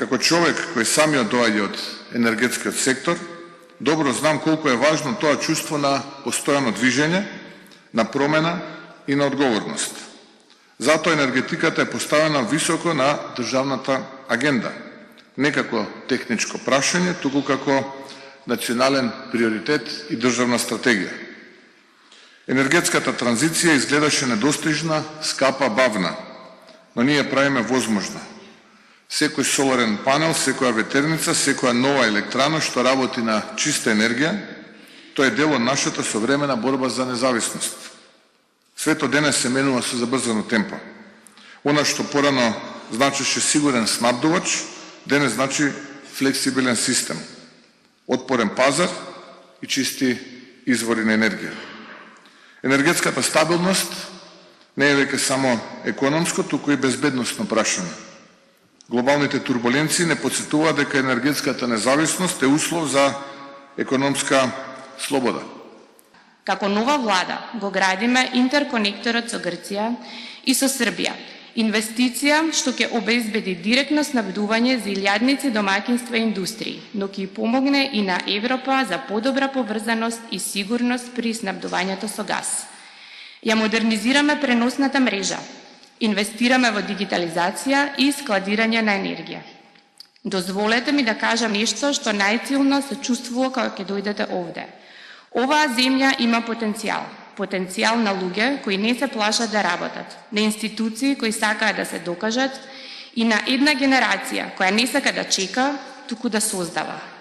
Како човек кој самиот доаѓа од енергетскиот сектор, добро знам колку е важно тоа чувство на постојано движење, на промена и на одговорност. Затоа енергетиката е поставена високо на државната агенда, не како техничко прашање, туку како национален приоритет и државна стратегија. Енергетската транзиција изгледаше недостижна, скапа, бавна, но ние правиме возможно. Секој соларен панел, секоја ветерница, секоја нова електрана што работи на чиста енергија, тоа е дел од нашата современа борба за независност. Светот денес се менува со забрзано темпо. Она што порано значеше сигурен снабдувач, денес значи флексибилен систем, отпорен пазар и чисти извори на енергија. Енергетската стабилност не е веќе само економско, туку и безбедносно прашање. Глобалните турбуленции не потсетуваат дека енергетската независност е услов за економска слобода. Како нова влада го градиме интерконекторот со Грција и со Србија, инвестиција што ќе обезбеди директно снабдување за илјадници домаќинства и индустрии, но ќе помогне и на Европа за подобра поврзаност и сигурност при снабдувањето со газ. Ја модернизираме преносната мрежа, инвестираме во дигитализација и складирање на енергија. Дозволете ми да кажам нешто што најсилно се чувствува кога ќе дојдете овде. Оваа земја има потенцијал. Потенцијал на луѓе кои не се плашат да работат, на институции кои сакаат да се докажат и на една генерација која не сака да чека, туку да создава.